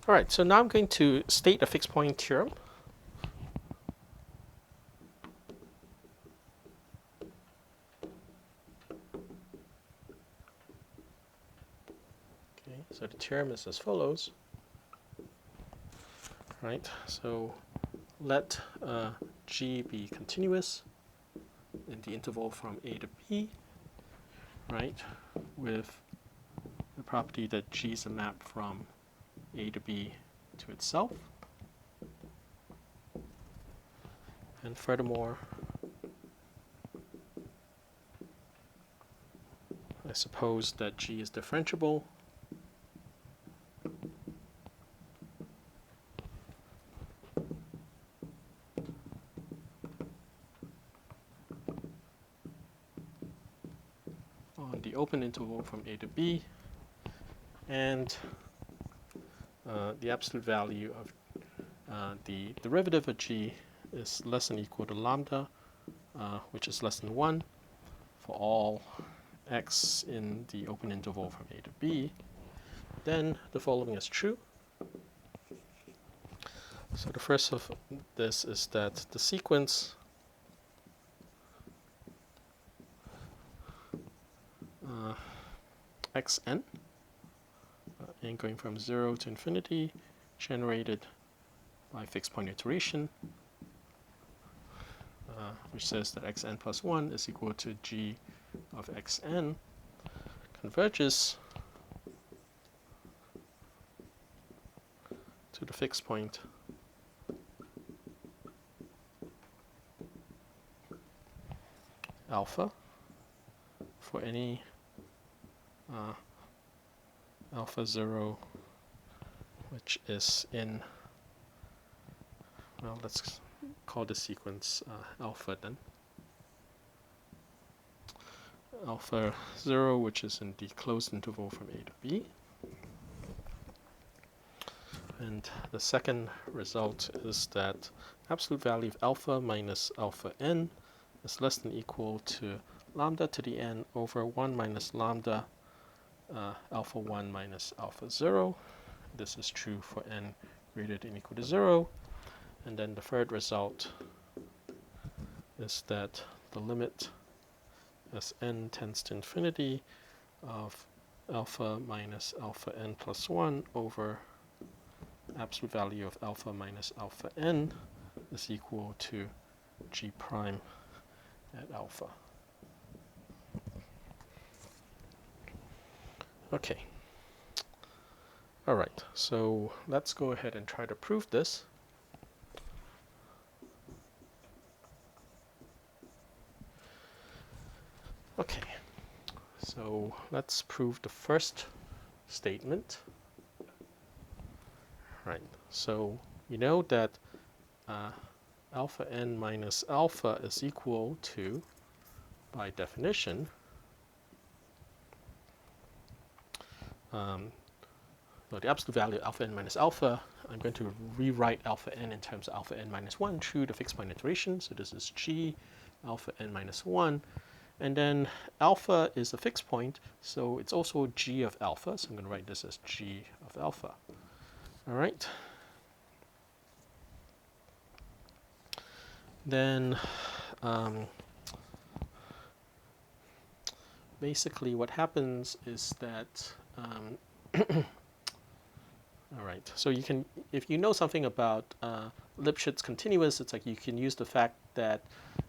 All right, so now I'm going to state a fixed point theorem. Okay, so the theorem is as follows. Right, so let G be continuous in the interval from A to B, right, with the property that G is a map from A to B to itself. And furthermore, I suppose that G is differentiable on the open interval from A to B, and the absolute value of the derivative of G is less than or equal to lambda, which is less than 1 for all x in the open interval from A to B, then the following is true. So the first of this is that the sequence xn, and going from 0 to infinity, generated by fixed point iteration, which says that xn plus 1 is equal to g of xn, converges to the fixed point alpha for any alpha 0 which is in, well, let's call the sequence alpha then. Alpha 0 which is in the closed interval from A to B. And the second result is that absolute value of alpha minus alpha n is less than or equal to lambda to the n over 1 minus lambda alpha 1 minus alpha 0. This is true for n greater than or equal to 0. And then the third result is that the limit as n tends to infinity of alpha minus alpha n plus 1 over absolute value of alpha minus alpha n is equal to g prime at alpha. Okay. All right, so let's go ahead and try to prove this. Okay, so let's prove the first statement. Right, so you know that alpha n minus alpha is equal to, by definition, the absolute value of alpha n minus alpha, I'm going to rewrite alpha n in terms of alpha n minus 1 through the fixed point iteration. So this is g alpha n minus 1. And then alpha is a fixed point, so it's also g of alpha. So I'm going to write this as g of alpha. All right. Then basically what happens is that all right, so you can, if you know something about Lipschitz continuous, it's like you can use the fact that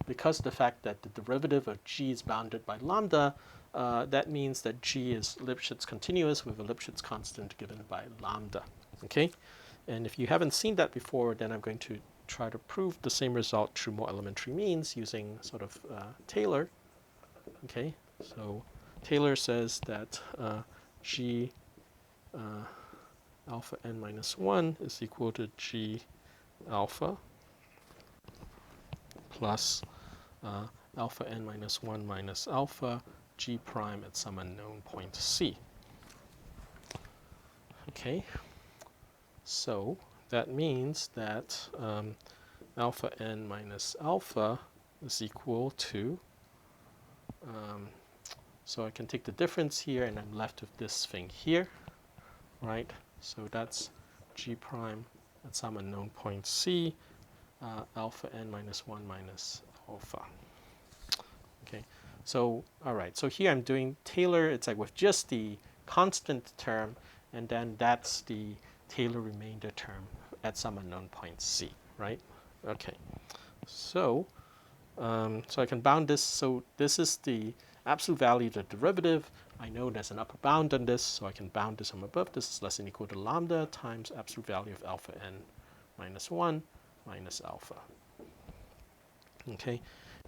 because of the fact that the derivative of g is bounded by lambda, that means that g is Lipschitz continuous with a Lipschitz constant given by lambda. Okay, and if you haven't seen that before, then I'm going to try to prove the same result through more elementary means using sort of Taylor. Okay, so Taylor says that g alpha n minus 1 is equal to g alpha plus alpha n minus 1 minus alpha g prime at some unknown point c. Okay, so that means that alpha n minus alpha is equal to, so I can take the difference here and I'm left with this thing here, right? So that's g prime at some unknown point c, alpha n minus 1 minus alpha. Okay, so all right, so here I'm doing Taylor, it's like with just the constant term, and then that's the Taylor remainder term at some unknown point c, right? Okay, so so I can bound this, so this is the absolute value of the derivative. I know there's an upper bound on this, so I can bound this from above. This is less than or equal to lambda times absolute value of alpha n minus 1 minus alpha. Okay,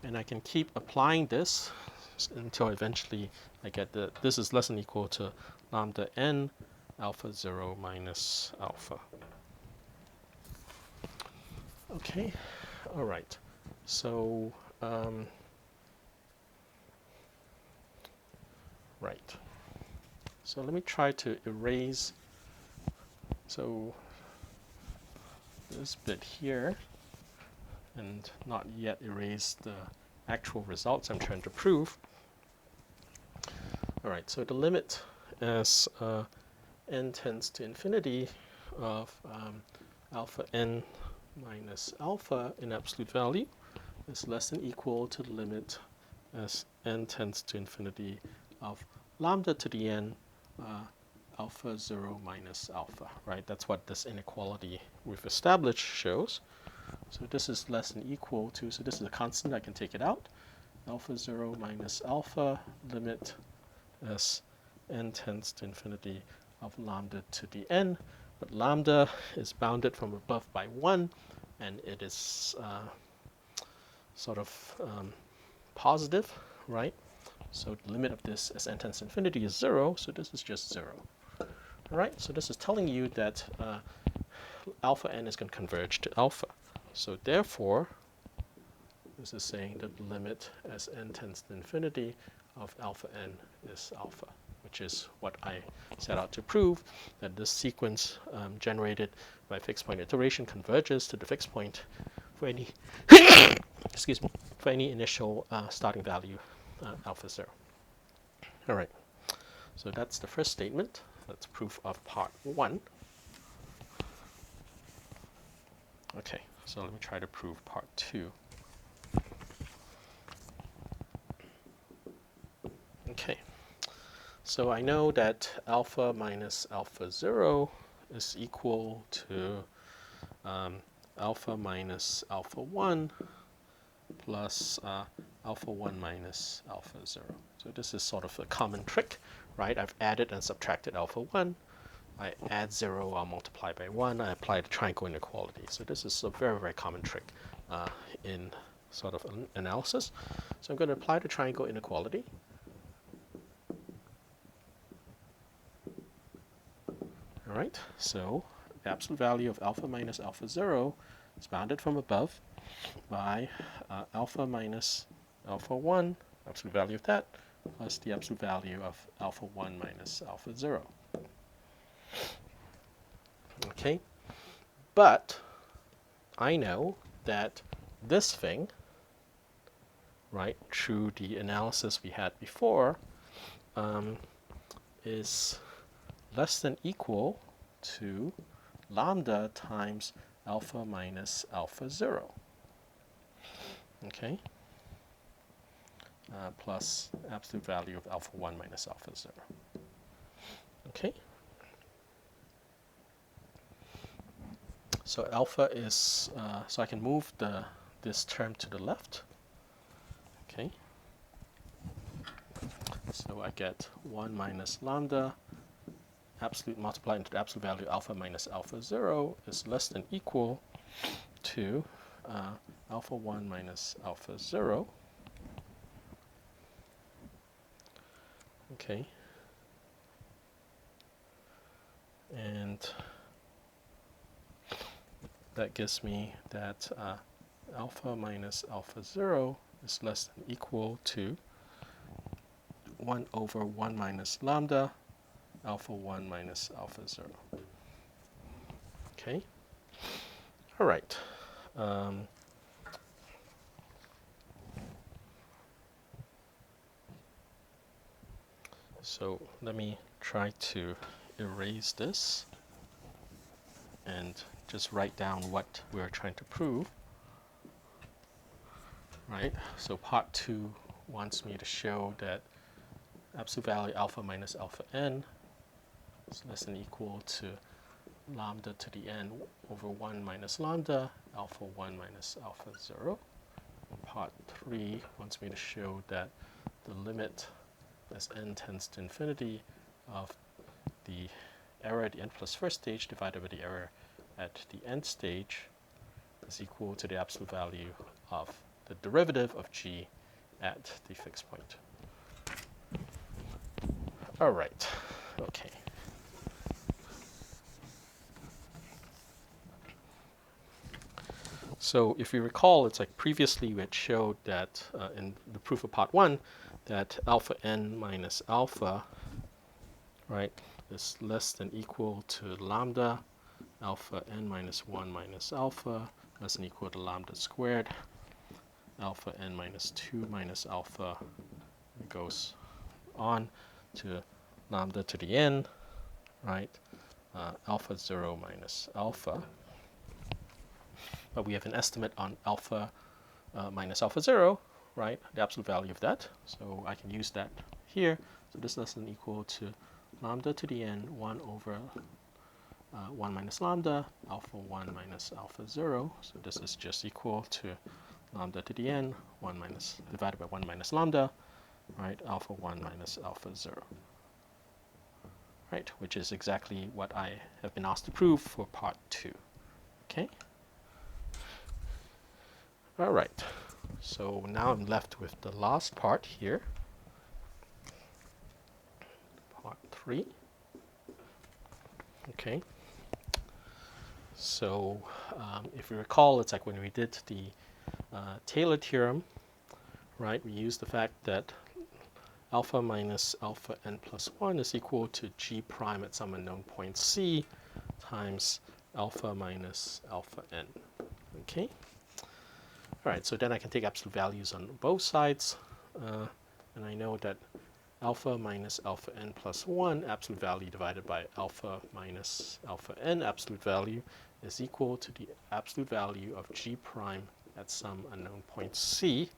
and I can keep applying this until eventually I get this is less than or equal to lambda n alpha 0 minus alpha. Okay, all right. So, right. So let me try to erase, so this bit here, and not yet erase the actual results I'm trying to prove. All right, so the limit as n tends to infinity of alpha n minus alpha in absolute value is less than or equal to the limit as n tends to infinity of lambda to the n alpha 0 minus alpha, right? That's what this inequality we've established shows. So this is less than or equal to, so this is a constant, I can take it out. Alpha 0 minus alpha limit as n tends to infinity of lambda to the n. But lambda is bounded from above by 1, and it is sort of positive, right? So the limit of this as n tends to infinity is 0, so this is just 0. All right, so this is telling you that alpha n is going to converge to alpha. So therefore, this is saying that the limit as n tends to infinity of alpha n is alpha, which is what I set out to prove, that this sequence generated by fixed point iteration converges to the fixed point for any excuse me, for any initial starting value alpha 0. All right, so that's the first statement. That's proof of part 1. Okay, so let me try to prove part 2. Okay, so I know that alpha minus alpha 0 is equal to alpha minus alpha 1 plus alpha 1 minus alpha 0. So this is sort of a common trick, right? I've added and subtracted alpha 1. I add 0, I'll multiply by 1. I apply the triangle inequality. So this is a very, very common trick in sort of analysis. So I'm going to apply the triangle inequality. All right, so the absolute value of alpha minus alpha 0 is bounded from above by alpha minus alpha 1, absolute value of that, plus the absolute value of alpha 1 minus alpha 0. Okay, but I know that this thing, right, through the analysis we had before, is less than equal to lambda times alpha minus alpha 0. Okay, plus absolute value of alpha 1 minus alpha 0. Okay, so alpha is, so I can move this term to the left. Okay, so I get 1 minus lambda absolute multiplied into the absolute value alpha minus alpha 0 is less than equal to alpha 1 minus alpha 0. Okay, and that gives me that alpha minus alpha 0 is less than equal to 1 over 1 minus lambda alpha 1 minus alpha 0. Okay, all right. So let me try to erase this. and just write down what we're trying to prove. Right, so part 2 wants me to show that absolute value alpha minus alpha n is less than or equal to lambda to the n over 1 minus lambda, alpha 1 minus alpha 0. Part 3 wants me to show that the limit as n tends to infinity of the error at the n plus first stage divided by the error at the nth stage is equal to the absolute value of the derivative of g at the fixed point. All right, okay. So if you recall, it's like previously we had showed that in the proof of part 1 that alpha n minus alpha, right, is less than or equal to lambda alpha n minus 1 minus alpha less than or equal to lambda squared alpha n minus 2 minus alpha. It goes on to lambda to the n, right, alpha 0 minus alpha. But we have an estimate on alpha minus alpha 0, right, the absolute value of that. So I can use that here. So this is less than or equal to lambda to the n 1 over 1 minus lambda, alpha 1 minus alpha 0. So this is just equal to lambda to the n 1 minus divided by 1 minus lambda, right, alpha 1 minus alpha 0. Right, which is exactly what I have been asked to prove for part 2. Okay? All right, so now I'm left with the last part here, part 3. Okay, so if you recall, it's like when we did the Taylor theorem, right, we used the fact that alpha minus alpha n plus 1 is equal to g prime at some unknown point c times alpha minus alpha n. Okay. All right, so then I can take absolute values on both sides, and I know that alpha minus alpha n plus 1 absolute value divided by alpha minus alpha n absolute value is equal to the absolute value of g prime at some unknown point c.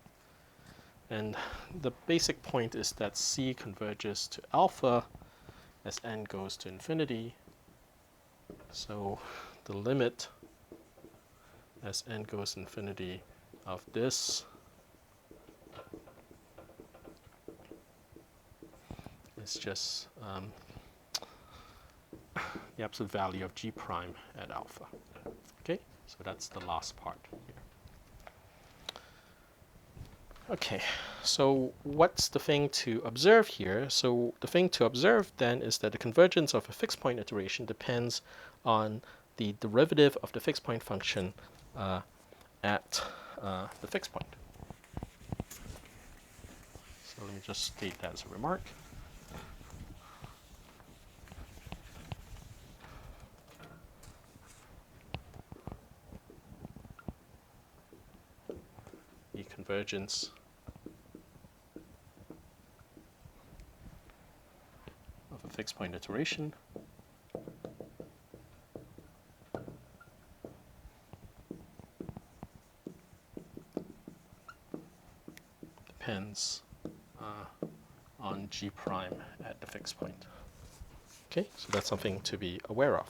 And the basic point is that c converges to alpha as n goes to infinity. So the limit as n goes to infinity of this is just the absolute value of g prime at alpha. Okay, so that's the last part here. Okay, so what's the thing to observe here? So the thing to observe then is that the convergence of a fixed point iteration depends on the derivative of the fixed point function at the fixed point. So let me just state that as a remark. The convergence of a fixed point iteration depends on g prime at the fixed point. Okay, so that's something to be aware of.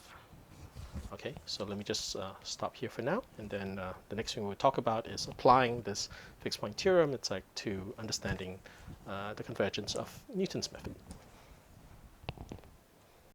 Okay, so let me just stop here for now, and then the next thing we'll talk about is applying this fixed point theorem. It's like to understanding the convergence of Newton's method.